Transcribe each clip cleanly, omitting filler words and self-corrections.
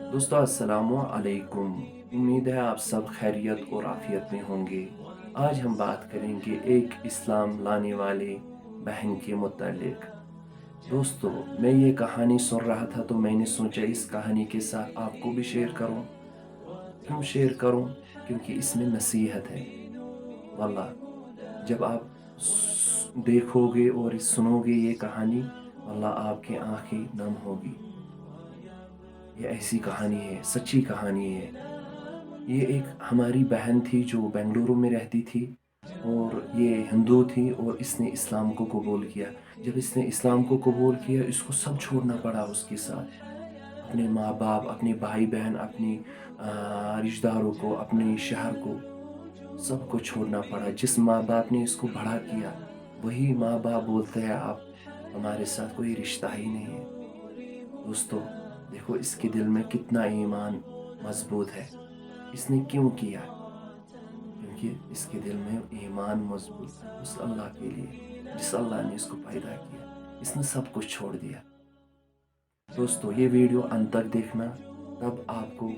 दोस्तों अस्सलामु अलैकुम। उम्मीद है आप सब खैरियत और आफियत में होंगे। आज हम बात करेंगे एक इस्लाम लाने वाले बहन के मुतालिक। दोस्तों, मैं ये कहानी सुन रहा था तो मैंने सोचा इस कहानी के साथ आपको भी शेयर करूं। क्यों शेयर करूं? क्योंकि इसमें नसीहत है। वल्लाह, जब आप देखोगे और सुनोगे ये कहानी, वल्लाह आपकी आंखें नम होगी। ये ऐसी कहानी है, सच्ची कहानी है। ये एक हमारी बहन थी जो बेंगलुरु में रहती थी और ये हिंदू थी और इसने इस्लाम को कबूल किया। जब इसने इस्लाम को कबूल किया, इसको सब छोड़ना पड़ा उसके साथ। अपने माँ बाप, अपने भाई बहन, अपनी रिश्तेदारों को, अपने शहर को, सबको छोड़ना पड़ा। जिस माँ बाप ने इसको बड़ा किया, वही माँ बाप बोलते हैं आप हमारे साथ कोई रिश्ता ही नहीं है। दोस्तों, देखो इसके दिल में कितना ईमान मजबूत है। इसने क्यों किया? क्योंकि इसके दिल में ईमान मजबूत है उस अल्लाह के लिए, जिस अल्लाह ने इसको पैदा किया। इसने सब कुछ छोड़ दिया। दोस्तों, ये वीडियो अंत तक देखना, तब आपको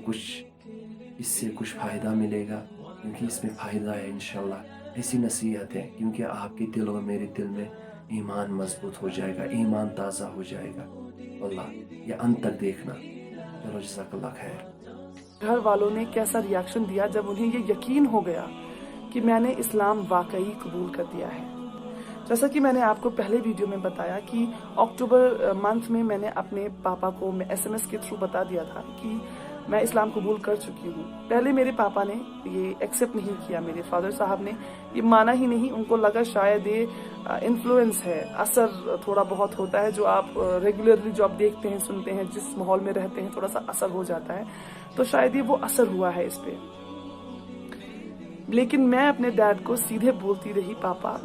इससे कुछ फ़ायदा मिलेगा, क्योंकि इसमें फ़ायदा है इंशाल्लाह। ऐसी नसीहत है क्योंकि आपके दिल और मेरे दिल में ईमान मजबूत हो जाएगा, ईमान ताज़ा हो जाएगा। अल्लाह, ये अंत तक देखना। चलो, जज़ाकल्लाह खैर। घर वालों ने कैसा रिएक्शन दिया जब उन्हें ये यकीन हो गया कि मैंने इस्लाम वाकई कबूल कर दिया है। जैसा कि मैंने आपको पहले वीडियो में बताया कि अक्टूबर मंथ में मैंने अपने पापा को एसएमएस के थ्रू बता दिया था कि मैं इस्लाम कबूल कर चुकी हूँ। पहले मेरे पापा ने ये एक्सेप्ट नहीं किया, मेरे फादर साहब ने ये माना ही नहीं। उनको लगा शायद ये इन्फ्लुएंस है, असर थोड़ा बहुत होता है। जो आप रेगुलरली जो आप देखते हैं, सुनते हैं, जिस माहौल में रहते हैं, थोड़ा सा असर हो जाता है, तो शायद ये वो असर हुआ है इस पे। लेकिन मैं अपने डैड को सीधे बोलती रही, पापा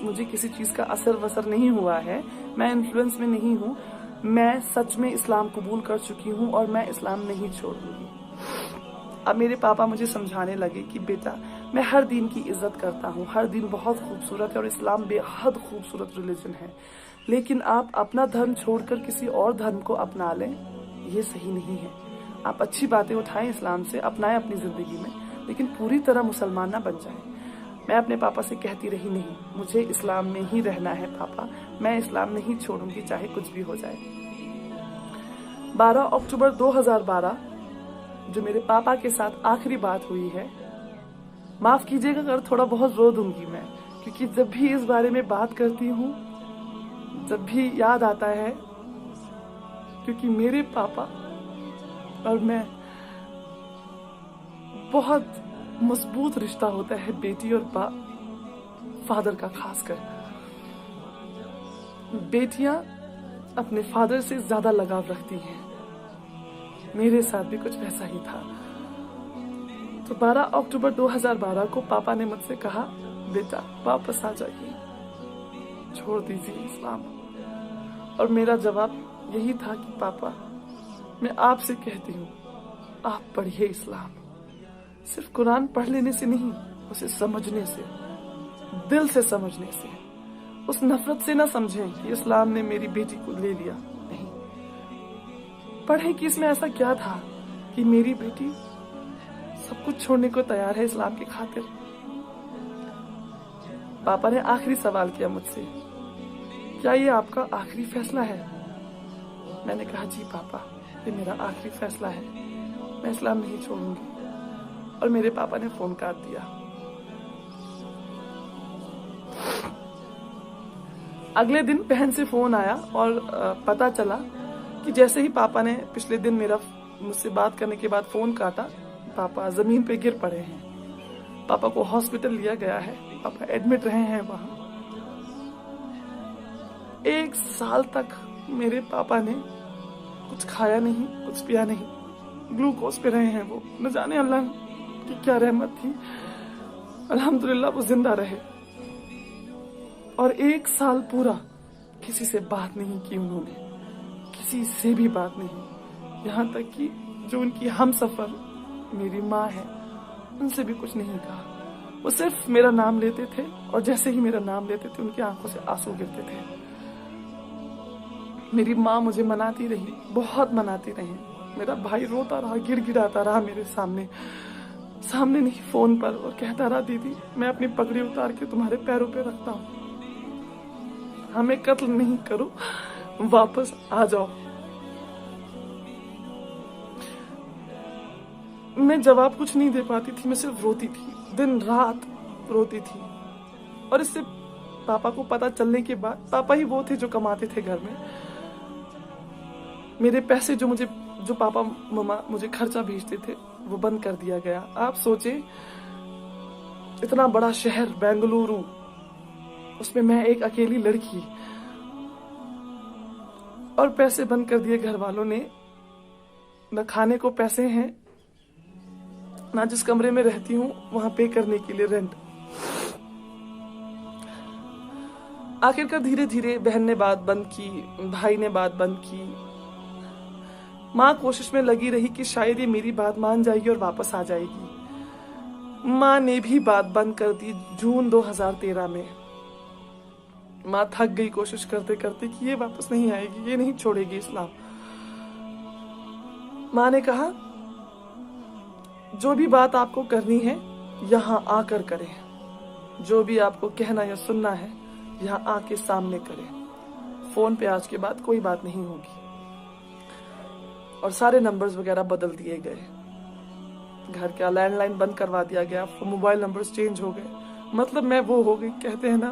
मुझे किसी चीज का असर वसर नहीं हुआ है, मैं इन्फ्लुएंस में नहीं हूँ, मैं सच में इस्लाम कबूल कर चुकी हूँ और मैं इस्लाम नहीं छोड़ूंगी। अब मेरे पापा मुझे समझाने लगे कि बेटा, मैं हर दिन की इज्जत करता हूँ, हर दिन बहुत खूबसूरत है और इस्लाम बेहद खूबसूरत रिलीजन है, लेकिन आप अपना धर्म छोड़कर किसी और धर्म को अपना लें, ये सही नहीं है। आप अच्छी बातें उठाएं इस्लाम से, अपनाएं अपनी जिंदगी में, लेकिन पूरी तरह मुसलमान ना बन जाएं। मैं अपने पापा से कहती रही, नहीं, मुझे इस्लाम में ही रहना है पापा, मैं इस्लाम नहीं छोड़ूंगी चाहे कुछ भी हो जाए। 12 अक्टूबर 2012 जो मेरे पापा के साथ आखिरी बात हुई है, माफ कीजिएगा अगर थोड़ा बहुत रो दूंगी मैं, क्योंकि जब भी इस बारे में बात करती हूँ, जब भी याद आता है, क्योंकि मेरे पापा और मैं बहुत मजबूत रिश्ता होता है बेटी और फादर का। खासकर बेटियां अपने फादर से ज्यादा लगाव रखती हैं। मेरे साथ भी कुछ वैसा ही था। तो 12 अक्टूबर 2012 को पापा ने मुझसे कहा, बेटा वापस आ जाइए, छोड़ दीजिए इस्लाम। और मेरा जवाब यही था कि पापा, मैं आपसे कहती हूँ, आप पढ़िए इस्लाम। सिर्फ कुरान पढ़ लेने से नहीं, उसे समझने से, दिल से समझने से। उस नफरत से ना समझें कि इस्लाम ने मेरी बेटी को ले लिया, नहीं। पढ़ें कि इसमें ऐसा क्या था कि मेरी बेटी सब कुछ छोड़ने को तैयार है इस्लाम की खातिर। पापा ने आखिरी सवाल किया मुझसे, क्या ये आपका आखिरी फैसला है? मैंने कहा, जी पापा, ये मेरा आखिरी फैसला है, मैं इस्लाम नहीं छोड़ूंगी। और मेरे पापा ने फोन काट दिया। अगले दिन बहन से फोन आया और पता चला कि जैसे ही पापा ने पिछले दिन मुझसे बात करने के बाद फोन काटा, पापा जमीन पे गिर पड़े हैं। पापा को हॉस्पिटल लिया गया है, पापा एडमिट रहे हैं वहां। 1 साल तक मेरे पापा ने कुछ खाया नहीं, कुछ पिया नहीं, ग्लूकोज पे रहे हैं वो। न जाने अल्लाह की क्या रहमत थी, अल्हम्दुलिल्लाह वो जिंदा रहे। और 1 साल पूरा किसी से बात नहीं की उन्होंने, किसी से भी बात नहीं। यहाँ तक कि जो उनकी हमसफर मेरी माँ है, उनसे भी कुछ नहीं कहा। वो सिर्फ मेरा नाम लेते थे और जैसे ही मेरा नाम लेते थे उनकी आंखों से आंसू गिरते थे। मेरी माँ मुझे मनाती रही, बहुत मनाती रही, मेरा भाई रोता रहा, गिड़गिड़ाता रहा मेरे सामने नहीं फोन पर, और कहता रहा, दीदी मैं अपनी पगड़ी उतार के तुम्हारे पैरों पे रखता हूँ, हमें कत्ल नहीं करो, वापस आ जाओ। मैं जवाब कुछ नहीं दे पाती थी, मैं सिर्फ रोती थी, दिन रात रोती थी। और इससे पापा को पता चलने के बाद, पापा ही वो थे जो कमाते थे घर में, मेरे पैसे जो पापा मम्मा मुझे खर्चा भेजते थे वो बंद कर दिया गया। आप सोचे, इतना बड़ा शहर बेंगलुरु, उसमें मैं एक अकेली लड़की, और पैसे बंद कर दिए घर वालों ने। न खाने को पैसे हैं, ना जिस कमरे में रहती हूँ वहां पे करने के लिए रेंट। आखिरकार धीरे धीरे बहन ने बात बंद की, भाई ने बात बंद की, माँ कोशिश में लगी रही कि शायद ये मेरी बात मान जाएगी और वापस आ जाएगी। माँ ने भी बात बंद कर दी जून 2013 में। माँ थक गई कोशिश करते करते कि ये वापस नहीं आएगी, ये नहीं छोड़ेगी इस्लाम। माँ ने कहा, जो भी बात आपको करनी है यहाँ आकर करें, जो भी आपको कहना या सुनना है यहाँ आके सामने करें, फोन पे आज के बाद कोई बात नहीं होगी। और सारे नंबर्स वगैरह बदल दिए गए, घर का लैंडलाइन बंद करवा दिया गया, मोबाइल नंबर्स चेंज हो गए। मतलब मैं वो हो गई, कहते हैं ना,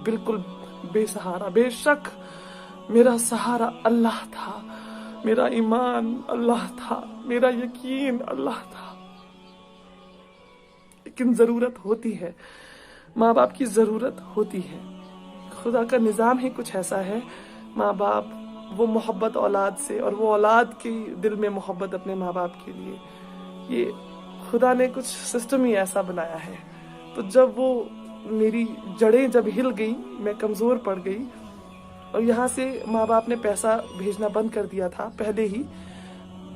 बिल्कुल बेसहारा। बेशक मेरा सहारा अल्लाह था, मेरा ईमान अल्लाह था, मेरा यकीन अल्लाह था। लेकिन जरूरत होती है, माँ बाप की जरूरत होती है। खुदा का निजाम ही कुछ ऐसा है, माँ बाप वो मोहब्बत औलाद से, और वो औलाद के दिल में मोहब्बत अपने माँ बाप के लिए, ये खुदा ने कुछ सिस्टम ही ऐसा बनाया है। तो जब वो मेरी जड़ें जब हिल गई, मैं कमजोर पड़ गई, और यहाँ से माँ बाप ने पैसा भेजना बंद कर दिया था पहले ही,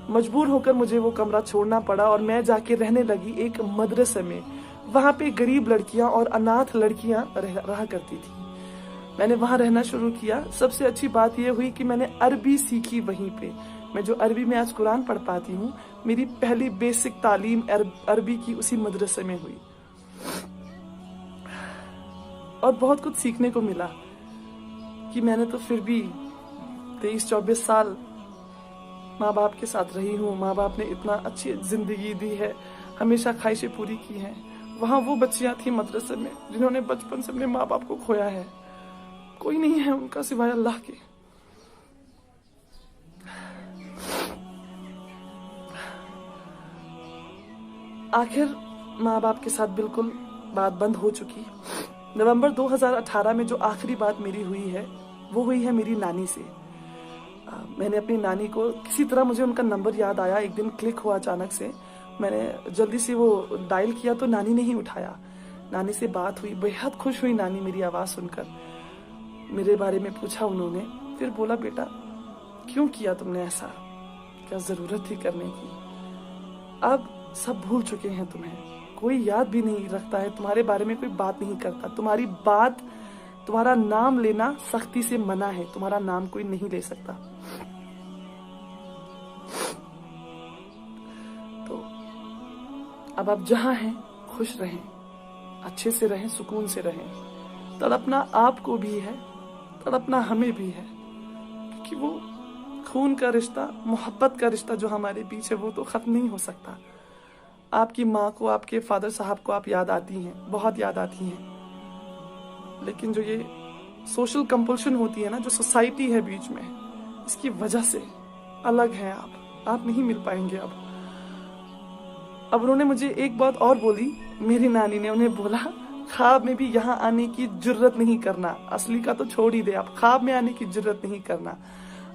मजबूर होकर मुझे वो कमरा छोड़ना पड़ा और मैं जाके रहने लगी एक मदरसे में। वहाँ पे गरीब लड़कियां और अनाथ लड़कियां रहा करती थी। मैंने वहाँ रहना शुरू किया। सबसे अच्छी बात यह हुई कि मैंने अरबी सीखी वहीं पे। मैं जो अरबी में आज कुरान पढ़ पाती हूँ, मेरी पहली बेसिक तालीम अरबी की उसी मदरसे में हुई, और बहुत कुछ सीखने को मिला कि मैंने तो फिर भी 23-24 साल माँ बाप के साथ रही हूँ। माँ बाप ने इतना अच्छी जिंदगी दी है, हमेशा ख्वाहिशें पूरी की हैं। वहाँ वो बच्चियां थी मदरसे में जिन्होंने बचपन से अपने माँ बाप को खोया है। कोई नहीं है उनका सिवाय अल्लाह के। आखिर माँ बाप के साथ बिल्कुल बात बंद हो चुकी। नवंबर 2018 में जो आखिरी बात मेरी हुई है वो हुई है मेरी नानी से। मैंने अपनी नानी को, किसी तरह मुझे उनका नंबर याद आया, एक दिन क्लिक हुआ अचानक से। मैंने जल्दी से वो डायल किया तो नानी ने ही उठाया। नानी से बात हुई, बेहद खुश हुई नानी मेरी आवाज़ सुनकर। मेरे बारे में पूछा उन्होंने, फिर बोला, बेटा क्यों किया तुमने ऐसा, क्या ज़रूरत थी करने की? अब सब भूल चुके हैं तुम्हें, कोई याद भी नहीं रखता है, तुम्हारे बारे में कोई बात नहीं करता। तुम्हारा नाम लेना सख्ती से मना है, तुम्हारा नाम कोई नहीं ले सकता। तो अब आप जहां हैं खुश रहें, अच्छे से रहें, सुकून से रहें। तड़पना आपको भी है, तड़पना हमें भी है, क्योंकि वो खून का रिश्ता, मोहब्बत का रिश्ता जो हमारे बीच है वो तो खत्म नहीं हो सकता। आपकी माँ को, आपके फादर साहब को आप याद आती हैं, बहुत याद आती हैं, लेकिन जो ये सोशल कंपल्शन होती है ना, जो सोसाइटी है बीच में, इसकी वजह से अलग हैं आप नहीं मिल पाएंगे अब उन्होंने मुझे एक बात और बोली, मेरी नानी ने उन्हें बोला, ख्वाब में भी यहाँ आने की जुर्रत नहीं करना। असली का तो छोड़ ही दे, आप ख्वाब में आने की जुर्रत नहीं करना।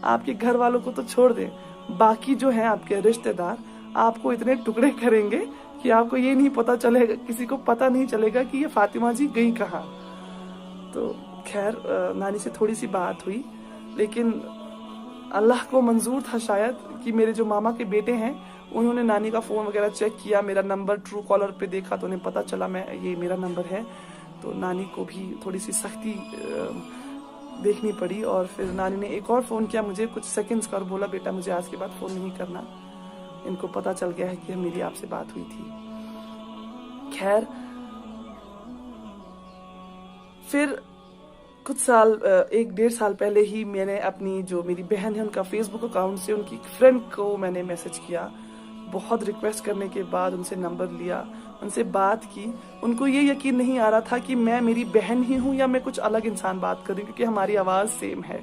आपके घर वालों को तो छोड़ दे, बाकी जो है आपके रिश्तेदार आपको इतने टुकड़े करेंगे कि आपको ये नहीं पता चलेगा, किसी को पता नहीं चलेगा कि ये फातिमा जी गई कहाँ। तो खैर नानी से थोड़ी सी बात हुई, लेकिन अल्लाह को मंजूर था शायद कि मेरे जो मामा के बेटे हैं उन्होंने नानी का फ़ोन वगैरह चेक किया, मेरा नंबर ट्रू कॉलर पे देखा तो उन्हें पता चला ये मेरा नंबर है। तो नानी को भी थोड़ी सी सख्ती देखनी पड़ी। और फिर नानी ने एक और फ़ोन किया मुझे कुछ सेकंड्स का और बोला बेटा मुझे आज के बाद फ़ोन नहीं करना, इनको पता चल गया है कि मेरी आपसे बात हुई थी। खैर फिर कुछ साल 1-1.5 साल पहले ही मैंने अपनी जो मेरी बहन है उनका फेसबुक अकाउंट से उनकी फ्रेंड को मैंने मैसेज किया। बहुत रिक्वेस्ट करने के बाद उनसे नंबर लिया, उनसे बात की। उनको ये यकीन नहीं आ रहा था कि मैं मेरी बहन ही हूँ या मैं कुछ अलग इंसान बात कर रही हूँ, क्योंकि हमारी आवाज़ सेम है।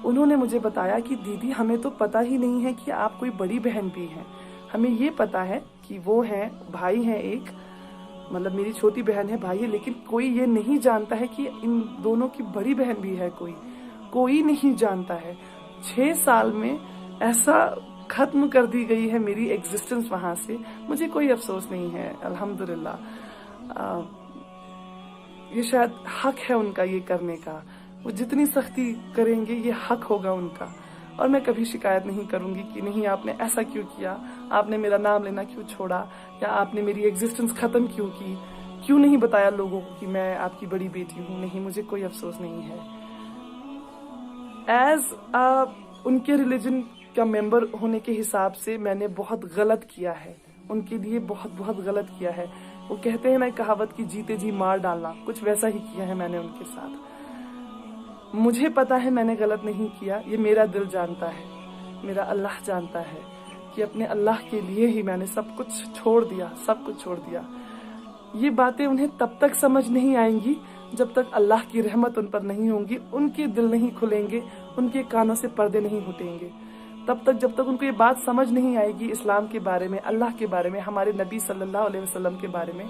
उन्होंने मुझे बताया कि दीदी हमें तो पता ही नहीं है कि आप कोई बड़ी बहन भी हैं। हमें ये पता है कि वो हैं, भाई हैं एक, मतलब मेरी छोटी बहन है, भाई है, लेकिन कोई ये नहीं जानता है कि इन दोनों की बड़ी बहन भी है। कोई नहीं जानता है। 6 साल में ऐसा खत्म कर दी गई है मेरी एग्जिस्टेंस वहां से। मुझे कोई अफसोस नहीं है, अल्हम्दुलिल्लाह। ये शायद हक है उनका ये करने का। वो जितनी सख्ती करेंगे ये हक होगा उनका। और मैं कभी शिकायत नहीं करूंगी कि नहीं आपने ऐसा क्यों किया, आपने मेरा नाम लेना क्यों छोड़ा, या आपने मेरी एग्जिस्टेंस खत्म क्यों की, क्यों नहीं बताया लोगों को कि मैं आपकी बड़ी बेटी हूँ। नहीं, मुझे कोई अफसोस नहीं है। एज उनके रिलीजन का मेंबर होने के हिसाब से मैंने बहुत गलत किया है, उनके लिए बहुत गलत किया है। वो कहते हैं ना कहावत की जीते जी मार डालना, कुछ वैसा ही किया है मैंने उनके साथ। मुझे पता है मैंने गलत नहीं किया, ये मेरा दिल जानता है, मेरा अल्लाह जानता है कि अपने अल्लाह के लिए ही मैंने सब कुछ छोड़ दिया। ये बातें उन्हें तब तक समझ नहीं आएंगी जब तक अल्लाह की रहमत उन पर नहीं होगी, उनके दिल नहीं खुलेंगे, उनके कानों से पर्दे नहीं हटेंगे। तब तक जब तक उनको ये बात समझ नहीं आएगी इस्लाम के बारे में, अल्लाह के बारे में, हमारे नबी सल्लल्लाहु अलैहि वसल्लम के बारे में,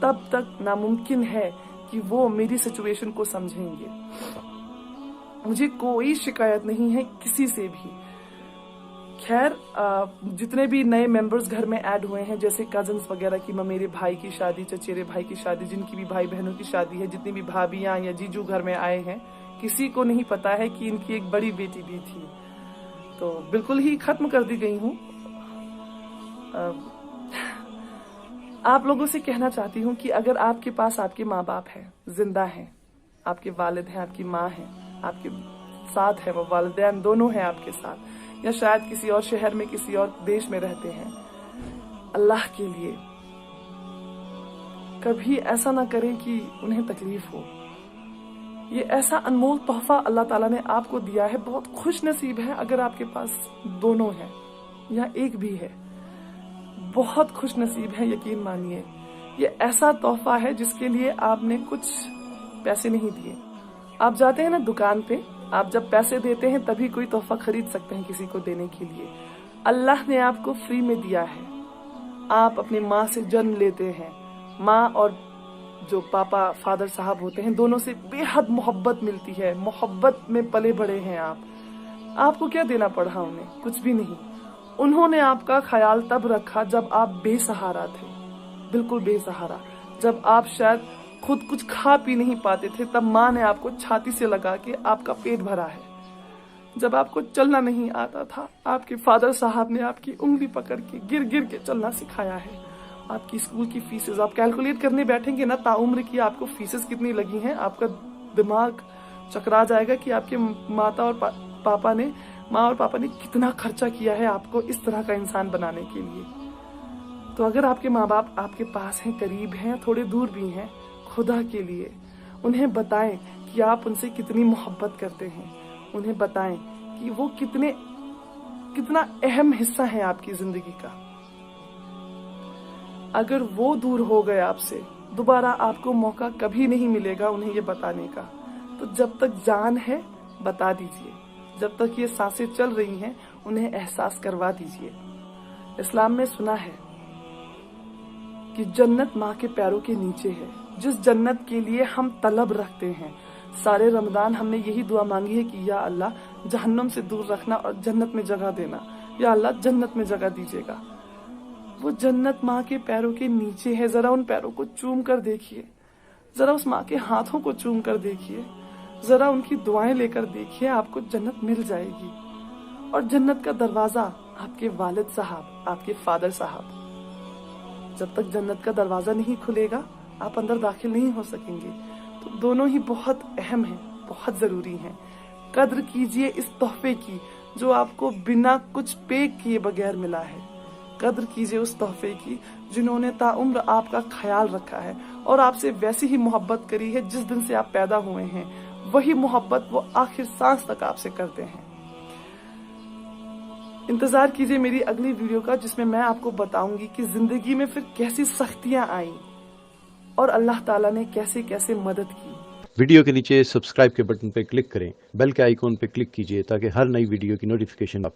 तब तक नामुमकिन है कि वो मेरी सिचुएशन को समझेंगे। मुझे कोई शिकायत नहीं है किसी से भी। खैर जितने भी नए मेंबर्स घर में ऐड हुए हैं, जैसे कजन्स वगैरह की, मेरे भाई की शादी, चचेरे भाई की शादी, जिनकी भी भाई बहनों की शादी है, जितनी भी भाभियां या जीजू घर में आए हैं, किसी को नहीं पता है कि इनकी एक बड़ी बेटी भी थी। तो बिल्कुल ही खत्म कर दी गई हूँ। आप लोगों से कहना चाहती हूँ कि अगर आपके पास आपके माँ बाप हैं, जिंदा हैं, आपके वालिद हैं, आपकी माँ है, आपके साथ है, वो वालिदैन दोनों हैं आपके साथ, या शायद किसी और शहर में, किसी और देश में रहते हैं, अल्लाह के लिए कभी ऐसा ना करें कि उन्हें तकलीफ हो। ये ऐसा अनमोल तोहफा अल्लाह ताला ने आपको दिया है। बहुत खुश नसीब है अगर आपके पास दोनों हैं या एक भी है, बहुत खुश नसीब है, यकीन मानिए। ये ऐसा तोहफा है जिसके लिए आपने कुछ पैसे नहीं दिए। आप जाते हैं ना दुकान पे, आप जब पैसे देते हैं तभी कोई तोहफा खरीद सकते हैं किसी को देने के लिए। अल्लाह ने आपको फ्री में दिया है। आप अपनी माँ से जन्म लेते हैं, माँ और जो पापा फादर साहब होते हैं, दोनों से बेहद मोहब्बत मिलती है, मोहब्बत में पले बड़े हैं आप। आपको क्या देना पड़ा उन्हें? कुछ भी नहीं। उन्होंने आपका ख्याल तब रखा जब आप बेसहारा थे, बिल्कुल बेसहारा। जब आप शायद खुद कुछ खा पी नहीं पाते थे, तब माँ ने आपको छाती से लगा के आपका पेट भरा है। जब आपको चलना नहीं आता था, आपके फादर साहब ने आपकी उंगली पकड़ के गिर गिर के चलना सिखाया है। आपकी स्कूल की फीसेस आप कैलकुलेट करने बैठेंगे ना, ताउम्र की आपको फीसेस कितनी लगी हैं, आपका दिमाग चकरा जाएगा कि आपके माँ और पापा ने कितना खर्चा किया है आपको इस तरह का इंसान बनाने के लिए। तो अगर आपके माँ बाप आपके पास हैं, करीब हैं, थोड़े दूर भी हैं, खुदा के लिए उन्हें बताएं कि आप उनसे कितनी मोहब्बत करते हैं। उन्हें बताएं कि वो कितना अहम हिस्सा है आपकी जिंदगी का। अगर वो दूर हो गए आपसे, दोबारा आपको मौका कभी नहीं मिलेगा उन्हें ये बताने का। तो जब तक जान है बता दीजिए, जब तक ये सांसें चल रही हैं उन्हें एहसास करवा दीजिए। इस्लाम में सुना है कि जन्नत माँ के पैरों के नीचे है, जिस जन्नत के लिए हम तलब रखते हैं। सारे रमजान हमने यही दुआ मांगी है कि या अल्लाह जहन्नम से दूर रखना और जन्नत में जगह देना, या अल्लाह जन्नत में जगह दीजिएगा। वो जन्नत माँ के पैरों के नीचे है। जरा उन पैरों को चूम कर देखिए, जरा उस माँ के हाथों को चूम कर देखिए, जरा उनकी दुआएं लेकर देखिए, आपको जन्नत मिल जाएगी। और जन्नत का दरवाजा आपके वालिद साहब, आपके फादर साहब। जब तक जन्नत का दरवाजा नहीं खुलेगा आप अंदर दाखिल नहीं हो सकेंगे। तो दोनों ही बहुत अहम है, बहुत जरूरी हैं। कद्र कीजिए इस तोहफे की जो आपको बिना कुछ पे किए बगैर मिला है। कद्र कीजिए उस तोहफे की जिन्होंने ताउम्र आपका ख्याल रखा है और आपसे वैसी ही मोहब्बत करी है जिस दिन से आप पैदा हुए हैं। वही मोहब्बत वो आखिर सांस तक आपसे करते हैं। इंतजार कीजिए मेरी अगली वीडियो का, जिसमें मैं आपको बताऊंगी कि जिंदगी में फिर कैसी सख्तियां आई और अल्लाह ताला ने कैसे कैसे मदद की। वीडियो के नीचे सब्सक्राइब के बटन पर क्लिक करें, बेल के आइकॉन पर क्लिक कीजिए ताकि हर नई वीडियो की नोटिफिकेशन आप